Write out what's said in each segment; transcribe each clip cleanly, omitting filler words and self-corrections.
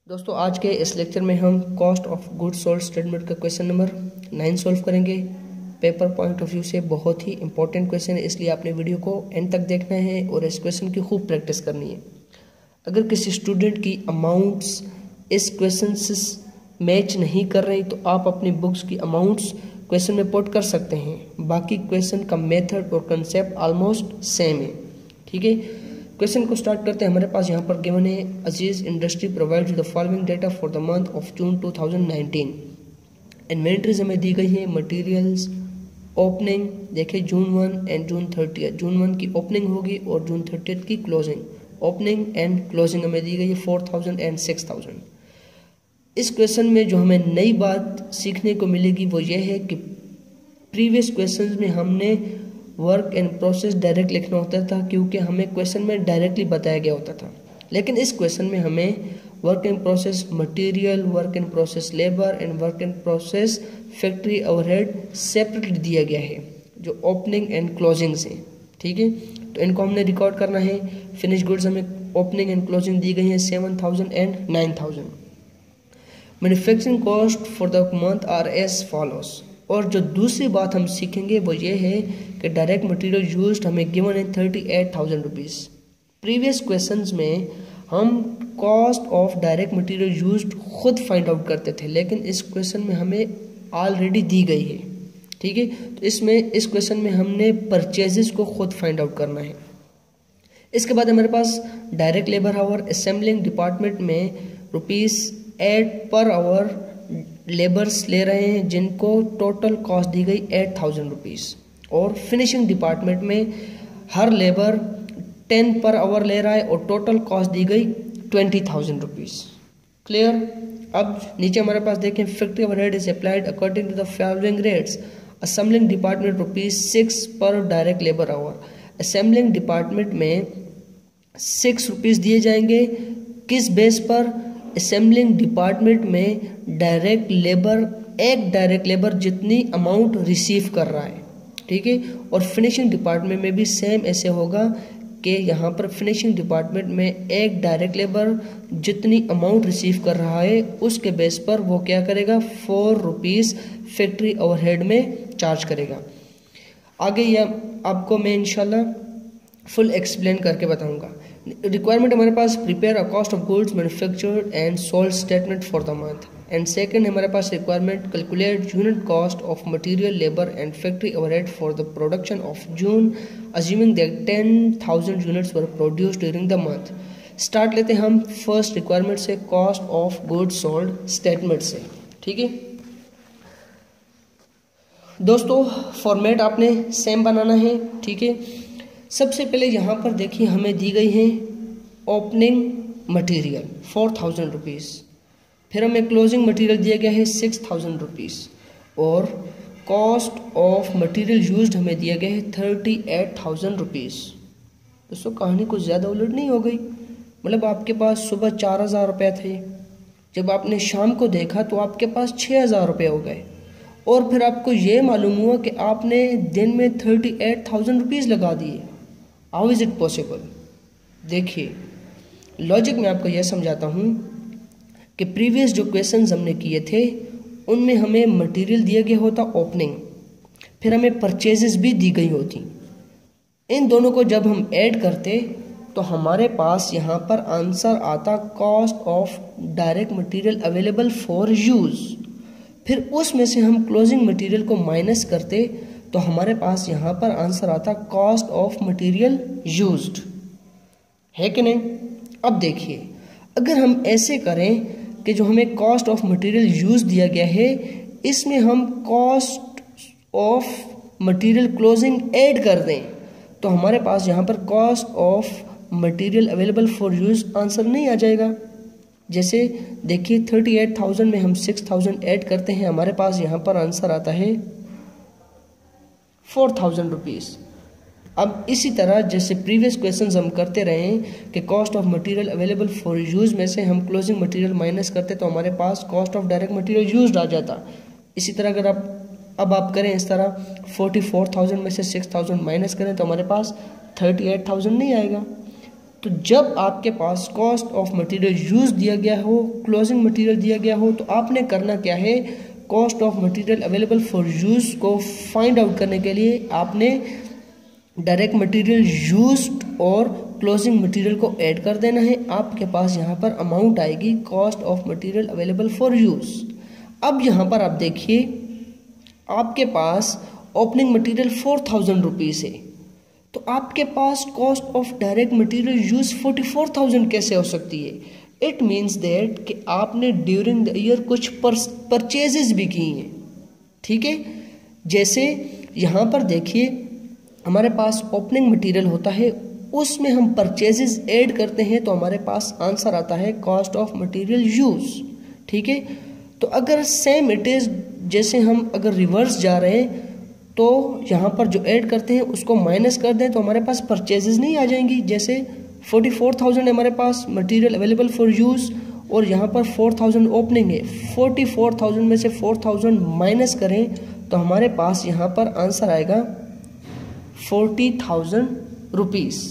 दोस्तों आज के इस लेक्चर में हम cost of goods sold statement का क्वेश्चन नंबर 9 सॉल्व करेंगे। पेपर पॉइंट ऑफ व्यू से बहुत ही इंपॉर्टेंट क्वेश्चन है, इसलिए आपने वीडियो को एंड तक देखना है और इस क्वेश्चन की खूब प्रैक्टिस करनी है। अगर किसी स्टूडेंट की अमाउंट्स इस क्वेश्चन से मैच नहीं कर रही तो आप अपनी बुक्स की अमाउंट्स क्वेश्चन में पुट कर सकते हैं। बाकी क्वेश्चन का मेथड और कंसेप्ट ऑलमोस्ट सेम है, ठीक है। क्वेश्चन को स्टार्ट करते हैं। हमारे पास यहाँ पर गिवन है Aziz industry provides the following data for the month of June 2019। Inventories हमें दी गई है, मटेरियल्स, ओपनिंग देखिए जून 1 एंड जून 30। जून 1 की ओपनिंग होगी और जून 30 की क्लोजिंग। ओपनिंग एंड क्लोजिंग हमें दी गई है 4000 एंड 6000। इस क्वेश्चन में जो हमें नई बात सीखने को मिलेगी वो ये है कि प्रीवियस क्वेश्चन में हमने वर्क एंड प्रोसेस डायरेक्ट लिखना होता था क्योंकि हमें क्वेश्चन में डायरेक्टली बताया गया होता था, लेकिन इस क्वेश्चन में हमें work and process material, work and process labour and work and process factory overhead separately दिया गया है जो ओपनिंग एंड क्लोजिंग से, ठीक है। तो इनको हमने रिकॉर्ड करना है। फिनिश गुड्स हमें ओपनिंग एंड क्लोजिंग दी गई है 7000 and 9000। Manufacturing cost for the month are as follows. और जो दूसरी बात हम सीखेंगे वो ये है कि डायरेक्ट मटेरियल यूज्ड हमें गिवन है 38,000 रुपीज़। प्रीवियस क्वेश्चंस में हम cost of direct material used खुद फाइंड आउट करते थे, लेकिन इस क्वेश्चन में हमें ऑलरेडी दी गई है, ठीक है। तो इस क्वेश्चन में हमने परचेजेस को खुद फाइंड आउट करना है। इसके बाद हमारे पास direct labour hour assembling department में ₹8 पर आवर लेबर्स ले रहे हैं जिनको टोटल कॉस्ट दी गई 8,000 रुपीज़। और फिनिशिंग डिपार्टमेंट में हर लेबर 10 पर आवर ले रहा है और टोटल कॉस्ट दी गई 20,000 रुपीज़। क्लियर। अब नीचे हमारे पास देखें factory overhead is applied according to the following rates. Assembling department ₹6 per direct labour hour. Assembling department में 6 रुपीज़ दिए जाएंगे। किस बेस पर? असेंबलिंग डिपार्टमेंट में डायरेक्ट लेबर जितनी अमाउंट रिसीव कर रहा है, ठीक है। और फिनिशिंग डिपार्टमेंट में भी सेम ऐसे होगा कि यहाँ पर फिनिशिंग डिपार्टमेंट में एक डायरेक्ट लेबर जितनी अमाउंट रिसीव कर रहा है उसके बेस पर वो क्या करेगा, 4 रुपीज़ फैक्ट्री ओवरहेड में चार्ज करेगा। आगे यह आपको मैं इंशाल्लाह फुल एक्सप्लेन करके बताऊंगा। रिक्वायरमेंट हमारे पास prepare a cost of goods manufactured and sold statement for the month. And second हमारे पास requirement calculate unit cost of material, labour and factory overhead for the production of June assuming that 10,000 units were produced during the month. Start लेते हैं हम first requirement से, cost of goods sold statement से, ठीक है। दोस्तों format आपने same बनाना है, ठीक है। सबसे पहले यहाँ पर देखिए हमें दी गई है ओपनिंग मटेरियल 4,000 रुपीज़, फिर हमें क्लोजिंग मटेरियल दिया गया है 6,000 रुपीज़ और कॉस्ट ऑफ मटेरियल यूज्ड हमें दिया गया है 38,000 रुपीज़। दोस्तों कहानी कुछ ज़्यादा उलट नहीं हो गई, मतलब आपके पास सुबह 4,000 रुपये थे, जब आपने शाम को देखा तो आपके पास 6,000 रुपये हो गए और फिर आपको ये मालूम हुआ कि आपने दिन में 38,000 रुपीज़ लगा दिए। How is it possible? देखिए लॉजिक में आपको यह समझाता हूँ कि प्रीवियस जो क्वेश्चंस हमने किए थे उनमें हमें मटेरियल दिया गया होता ओपनिंग, फिर हमें परचेजेस भी दी गई होती। इन दोनों को जब हम ऐड करते तो हमारे पास यहाँ पर आंसर आता cost of direct material available for use. फिर उसमें से हम क्लोजिंग मटेरियल को माइनस करते तो हमारे पास यहाँ पर आंसर आता कॉस्ट ऑफ मटेरियल यूज्ड, है कि नहीं। अब देखिए अगर हम ऐसे करें कि जो हमें कॉस्ट ऑफ मटेरियल यूज दिया गया है इसमें हम cost of material closing add कर दें तो हमारे पास यहाँ पर cost of material available for use answer नहीं आ जाएगा। जैसे देखिए 38,000 में हम 6,000 ऐड करते हैं, हमारे पास यहाँ पर आंसर आता है 4,000 रुपीज़। अब इसी तरह जैसे प्रीवियस क्वेश्चंस हम करते रहे हैं कि cost of material available for use में से हम क्लोजिंग मटेरियल माइनस करते तो हमारे पास cost of direct material used आ जाता। इसी तरह अगर आप करें इस तरह 44,000 में से 6,000 माइनस करें तो हमारे पास 38,000 नहीं आएगा। तो जब आपके पास कॉस्ट ऑफ मटेरियल यूज दिया गया हो, क्लोजिंग मटेरियल दिया गया हो, तो आपने करना क्या है, cost of material available for use को फाइंड आउट करने के लिए आपने डायरेक्ट मटेरियल यूज्ड और क्लोजिंग मटेरियल को ऐड कर देना है। आपके पास यहाँ पर अमाउंट आएगी cost of material available for use. अब यहाँ पर आप देखिए, आपके पास ओपनिंग मटेरियल 4000 रुपीज़ है, तो आपके पास cost of direct material use 44,000 कैसे हो सकती है? इट मीन्स दैट कि आपने ड्यूरिंग द ईयर कुछ परचेजेस भी की हैं, ठीक है। जैसे यहाँ पर देखिए, हमारे पास ओपनिंग मटेरियल होता है, उसमें हम परचेजेस ऐड करते हैं, तो हमारे पास आंसर आता है कॉस्ट ऑफ मटेरियल यूज, ठीक है। तो अगर सेम इट इज, जैसे हम अगर रिवर्स जा रहे हैं, तो यहाँ पर जो ऐड करते हैं उसको माइनस कर दें तो हमारे पास परचेजेस नहीं आ जाएंगी। जैसे 44,000 है हमारे पास मटेरियल अवेलेबल फॉर यूज, और यहाँ पर 4,000 ओपनिंग है। 44,000 में से 4,000 माइनस करें तो हमारे पास यहाँ पर आंसर आएगा 40,000 रुपीज़।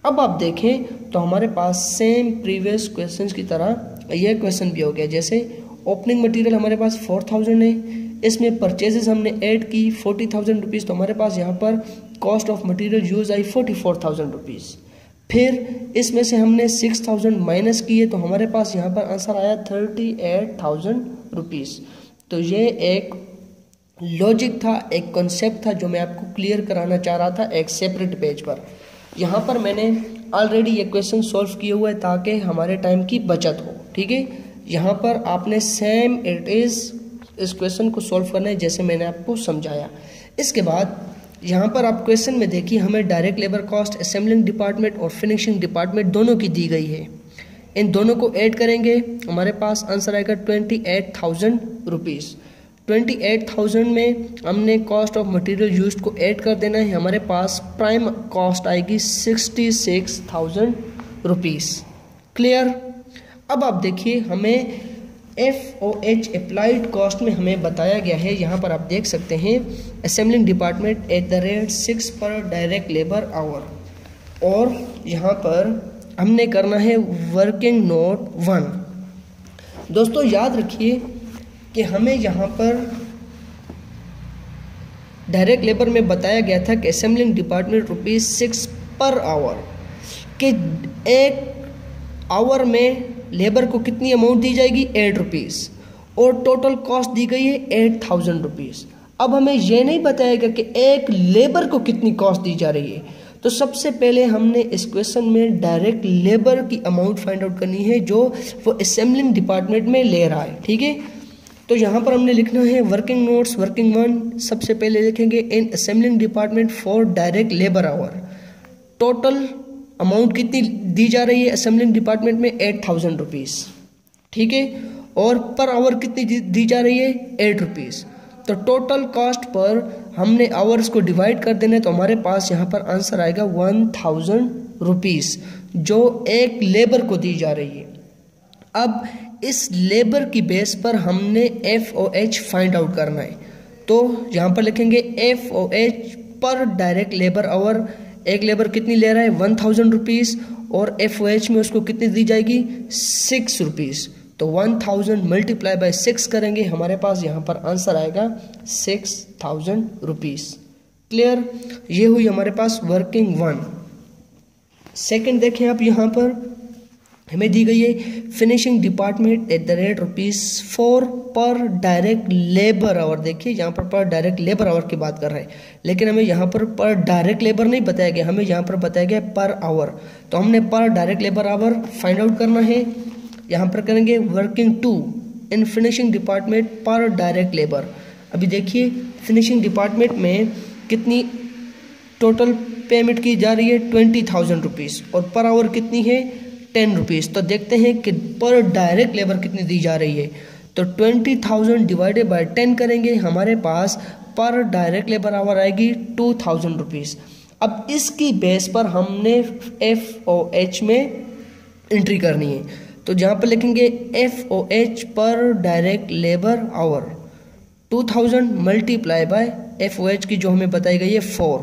अब आप देखें तो हमारे पास सेम प्रीवियस क्वेश्चंस की तरह यह क्वेश्चन भी हो गया। जैसे ओपनिंग मटेरियल हमारे पास 4,000 है, इसमें परचेजेस हमने ऐड की 40,000 रुपीज़, तो हमारे पास यहाँ पर cost of material use I 44,000 rupees. फिर इसमें से हमने 6,000 माइनस किए तो हमारे पास यहाँ पर आंसर आया 38,000 रुपीज़। तो ये एक लॉजिक था, एक कॉन्सेप्ट था जो मैं आपको क्लियर कराना चाह रहा था एक सेपरेट पेज पर। यहाँ पर मैंने ऑलरेडी ये क्वेश्चन सॉल्व किए हुए ताकि हमारे टाइम की बचत हो, ठीक है। यहाँ पर आपने सेम इट इज़ इस क्वेश्चन को सॉल्व करना है जैसे मैंने आपको समझाया। इसके बाद यहाँ पर आप क्वेश्चन में देखिए, हमें direct labour cost assembling department और फिनिशिंग डिपार्टमेंट दोनों की दी गई है। इन दोनों को ऐड करेंगे, हमारे पास आंसर आएगा 28,000 रुपीज़। 28,000 में हमने कॉस्ट ऑफ मटेरियल यूज्ड को ऐड कर देना है, हमारे पास प्राइम कॉस्ट आएगी 66,000 रुपीज़। क्लियर? अब आप देखिए, हमें FOH अप्लाइड कॉस्ट में हमें बताया गया है, यहाँ पर आप देख सकते हैं assembling department @6 per direct labour our, और यहाँ पर हमने करना है वर्किंग नोट 1। दोस्तों याद रखिए कि हमें यहाँ पर डायरेक्ट लेबर में बताया गया था कि असेंबलिंग डिपार्टमेंट ₹6 पर आवर, कि एक आवर में लेबर को कितनी अमाउंट दी जाएगी, 8 रुपीज़, और टोटल कॉस्ट दी गई है 8,000 रुपीज़। अब हमें यह नहीं बताया गया कि एक लेबर को कितनी कॉस्ट दी जा रही है, तो सबसे पहले हमने इस क्वेश्चन में डायरेक्ट लेबर की अमाउंट फाइंड आउट करनी है जो वो असेंबलिंग डिपार्टमेंट में ले रहा है, ठीक है। तो यहाँ पर हमने लिखना है वर्किंग नोट्स वर्किंग 1। सबसे पहले लिखेंगे in assembling department for direct labour hour, total amount कितनी दी जा रही है असेंबलिंग डिपार्टमेंट में, 8,000 रुपीज़, ठीक है। और पर आवर कितनी दी जा रही है, 8 रुपीज़। तो टोटल कॉस्ट पर हमने आवर्स को डिवाइड कर देना है, तो हमारे पास यहाँ पर आंसर आएगा 1,000 रुपीज़ जो एक लेबर को दी जा रही है। अब इस लेबर की बेस पर हमने FOH फाइंड आउट करना है, तो यहाँ पर लिखेंगे FOH पर डायरेक्ट लेबर आवर। एक लेबर कितनी ले रहा है, 1,000 रुपीज़, और FOH में उसको कितनी दी जाएगी, 6 रुपीज़। तो 1,000 मल्टीप्लाई बाय 6 करेंगे, हमारे पास यहाँ पर आंसर आएगा 6,000 रुपीज़। क्लियर? ये हुई हमारे पास वर्किंग 1। सेकंड देखें आप, यहाँ पर हमें दी गई है फिनिशिंग डिपार्टमेंट ₹4 पर डायरेक्ट लेबर आवर। देखिए यहाँ पर डायरेक्ट लेबर आवर की बात कर रहे हैं, लेकिन हमें यहाँ पर डायरेक्ट लेबर नहीं बताया गया, हमें यहाँ पर बताया गया पर आवर। तो हमने पर direct labour our find out करना है। यहाँ पर करेंगे वर्किंग 2 इन फिनिशिंग डिपार्टमेंट पर डायरेक्ट लेबर। अभी देखिए फिनिशिंग डिपार्टमेंट में कितनी टोटल पेमेंट की जा रही है, 20,000 रुपीज़, और पर आवर कितनी है, 10 रुपीज़। तो देखते हैं कि पर डायरेक्ट लेबर कितनी दी जा रही है, तो 20,000 डिवाइडेड बाय 10 करेंगे, हमारे पास पर डायरेक्ट लेबर आवर आएगी 2,000 रुपीज़। अब इसकी बेस पर हमने FOH में एंट्री करनी है, तो जहाँ पर लिखेंगे FOH पर direct labour our 2000 multiply by FOH की जो हमें बताई गई है 4,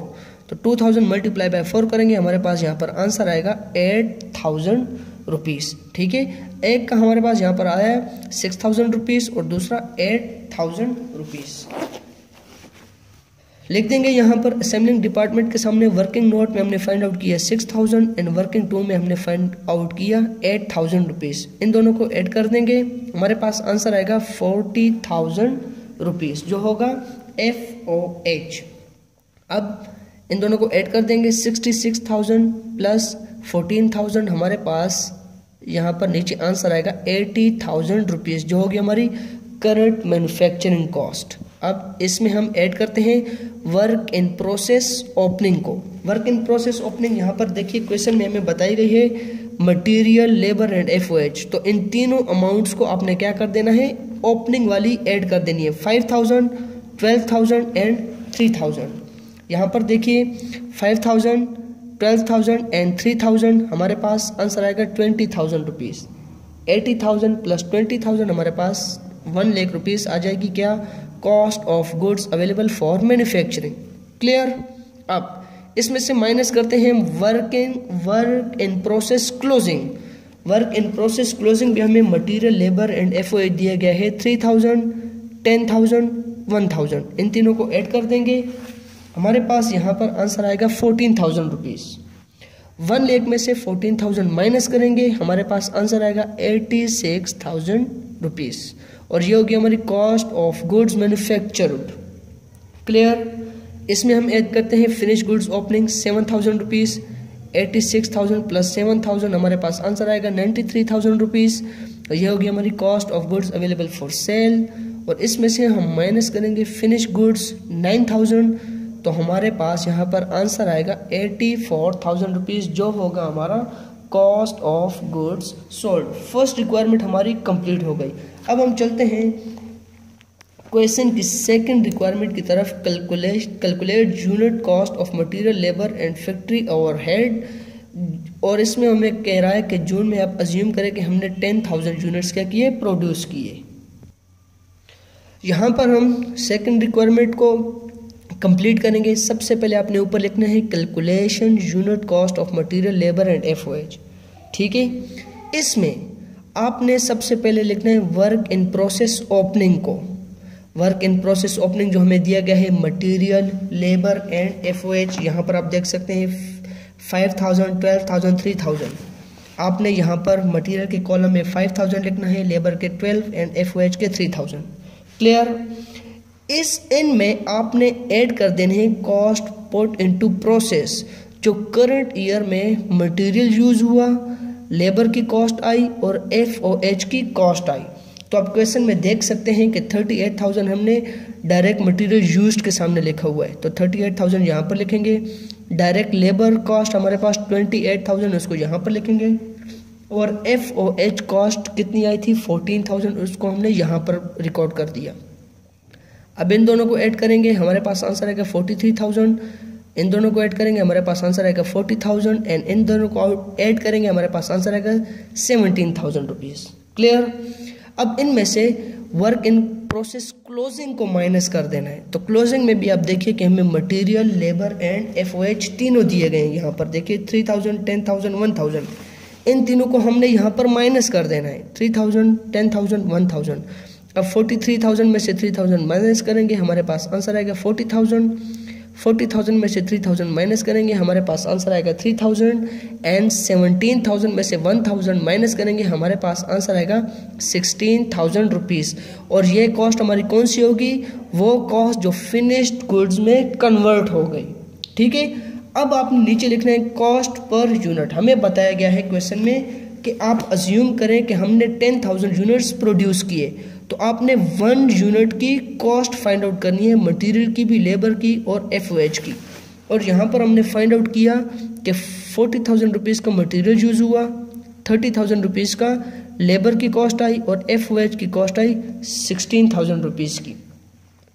तो 2000 मल्टीप्लाई बाय 4 करेंगे, हमारे पास यहाँ पर आंसर आएगा 8000 रुपीज़। ठीक है, एक का हमारे पास यहाँ पर आया है 6000 रुपीज़ और दूसरा 8000 रुपीज़। लिख देंगे यहाँ पर असेंबलिंग डिपार्टमेंट के सामने वर्किंग नोट में हमने फाइंड आउट किया 6000 एंड वर्किंग 2 में हमने फाइंड आउट किया 8000 रुपीज़। इन दोनों को ऐड कर देंगे, हमारे पास आंसर आएगा 40,000 रुपीज़ जो होगा FOH। अब इन दोनों को ऐड कर देंगे 66,000 प्लस 14,000, हमारे पास यहाँ पर नीचे आंसर आएगा 80,000 रुपीज़ जो होगी हमारी करंट मैन्युफैक्चरिंग कॉस्ट। अब इसमें हम ऐड करते हैं वर्क इन प्रोसेस ओपनिंग को। वर्क इन प्रोसेस ओपनिंग यहाँ पर देखिए क्वेश्चन में हमें बताई गई है मटेरियल, लेबर एंड FOH। तो इन तीनों अमाउंट्स को आपने क्या कर देना है, ओपनिंग वाली ऐड कर देनी है, 5,000, 12,000 एंड 3,000। यहाँ पर देखिए 5,000, 12,000 एंड 3,000, हमारे पास आंसर आएगा 20,000 रुपीज़। 80,000 प्लस 20,000 हमारे पास 1 लाख रुपीज़ आ जाएगी क्या, cost of goods available for manufacturing. Clear. अब इसमें से माइनस करते हैं work in process closing. Work in process closing भी हमें मटेरियल, लेबर एंड FOH दिया गया है 3,000, 10,000, 1,000। इन तीनों को ऐड कर देंगे, हमारे पास यहाँ पर आंसर आएगा 14,000 रुपीज़। 1 लाख में से 14,000 माइनस करेंगे, हमारे पास आंसर आएगा 86,000 रुपीज़ और ये होगी हमारी cost of goods manufactured. Clear. इसमें हम ऐड करते हैं finish goods opening 7,000 rupees, 86,000 plus 7,000, हमारे पास आंसर आएगा 93,000 रुपीज़ और ये होगी हमारी cost of goods available for sale. और इसमें से हम माइनस करेंगे फिनिश गुड्स 9,000, तो हमारे पास यहाँ पर आंसर आएगा 84,000 रुपीज़ जो होगा हमारा cost of goods sold. First requirement हमारी कंप्लीट हो गई। अब हम चलते हैं क्वेश्चन की सेकंड रिक्वायरमेंट की तरफ। Calculate unit cost of material, labour and factory overhead. और इसमें हमें कह रहा है कि जून में आप अज्यूम करें कि हमने 10,000 यूनिट्स क्या किए, प्रोड्यूस किए। यहाँ पर हम सेकंड रिक्वायरमेंट को कंप्लीट करेंगे। सबसे पहले आपने ऊपर लिखना है calculation unit cost of material, labour and FOH। ठीक है, इसमें आपने सबसे पहले लिखना है वर्क इन प्रोसेस ओपनिंग को। वर्क इन प्रोसेस ओपनिंग जो हमें दिया गया है मटेरियल, लेबर एंड FOH, यहाँ पर आप देख सकते हैं 5,000, 12,000, 3,000। आपने यहाँ पर मटेरियल के कॉलम में 5,000 लिखना है, लेबर के 12 एंड FOH के 3,000। क्लियर। इनमें आपने ऐड कर देने हैं कॉस्ट पुट इनटू प्रोसेस, जो करंट ईयर में मटेरियल यूज हुआ, लेबर की कॉस्ट आई और FOH की कॉस्ट आई। तो आप क्वेश्चन में देख सकते हैं कि 38,000 हमने डायरेक्ट मटेरियल यूज्ड के सामने लिखा हुआ है, तो 38,000 यहाँ पर लिखेंगे। डायरेक्ट लेबर कॉस्ट हमारे पास 28,000, उसको यहाँ पर लिखेंगे। और FOH कॉस्ट कितनी आई थी, 14,000, उसको हमने यहाँ पर रिकॉर्ड कर दिया। अब इन दोनों को ऐड करेंगे, हमारे पास आंसर आएगा 43,000। इन दोनों को ऐड करेंगे, हमारे पास आंसर आएगा 40,000 एंड इन दोनों को ऐड करेंगे, हमारे पास आंसर आएगा 17,000 रुपीज़। क्लियर। अब इनमें से वर्क इन प्रोसेस क्लोजिंग को माइनस कर देना है। तो क्लोजिंग में भी आप देखिए कि हमें मटेरियल, लेबर एंड FOH तीनों दिए गए हैं। यहाँ पर देखिए 3,000, 10,000, 1,000, इन तीनों को हमने यहाँ पर माइनस कर देना है, 3,000, 10,000, 1,000। अब 43,000 में से 3,000 माइनस करेंगे, हमारे पास आंसर आएगा 40,000। 40,000 में से 3,000 माइनस करेंगे, हमारे पास आंसर आएगा 3,000 एंड 17,000 में से 1,000 माइनस करेंगे, हमारे पास आंसर आएगा 16,000 रुपीज़। और ये कॉस्ट हमारी कौन सी होगी, वो कॉस्ट जो फिनिश्ड गुड्स में कन्वर्ट हो गई। ठीक है। अब आप नीचे लिखना है कॉस्ट पर यूनिट। हमें बताया गया है क्वेश्चन में कि आप अज्यूम करें कि हमने 10,000 यूनिट्स प्रोड्यूस किए, तो आपने 1 यूनिट की कॉस्ट फाइंड आउट करनी है, मटेरियल की भी, लेबर की और FOH की। और यहाँ पर हमने फाइंड आउट किया कि 40,000 रुपीज़ का मटेरियल यूज़ हुआ, 30,000 रुपीज़ का लेबर की कॉस्ट आई और FOH की कॉस्ट आई 16,000 रुपीज़ की।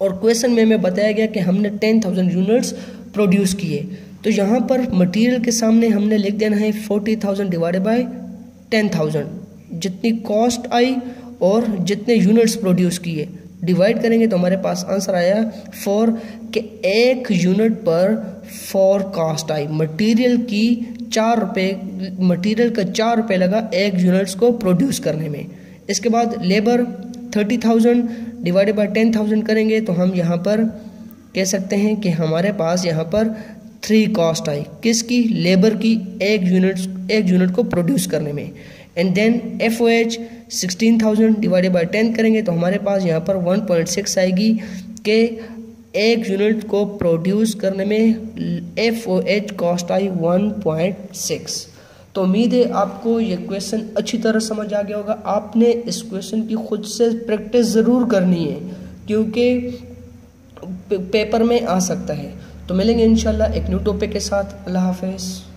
और क्वेश्चन में हमें बताया गया कि हमने 10,000 यूनिट्स प्रोड्यूस किए। तो यहाँ पर मटेरियल के सामने हमने लिख देना है 40,000 डिवाइडेड बाय 10,000, जितनी कॉस्ट आई और जितने यूनिट्स प्रोड्यूस किए। डिवाइड करेंगे तो हमारे पास आंसर आया 4 के 1 यूनिट पर 4 कॉस्ट आई। मटेरियल की 4 रुपये, मटेरियल का 4 रुपये लगा 1 यूनिट्स को प्रोड्यूस करने में। इसके बाद लेबर 30,000 डिवाइडेड बाय 10,000 करेंगे तो हम यहाँ पर कह सकते हैं कि हमारे पास यहाँ पर 3 कॉस्ट आई। किसकी? लेबर की 1 यूनिट को प्रोड्यूस करने में। And then FOH 16,000 divided by 10 करेंगे तो हमारे पास यहाँ पर 1.6 आएगी कि 1 यूनिट को प्रोड्यूस करने में FOH कॉस्ट आई 1.6। तो उम्मीद है आपको ये क्वेश्चन अच्छी तरह समझ आ गया होगा। आपने इस क्वेश्चन की खुद से प्रैक्टिस ज़रूर करनी है क्योंकि पेपर में आ सकता है। तो मिलेंगे इंशाल्लाह एक न्यू टॉपिक के साथ। अल्लाह हाफिज़।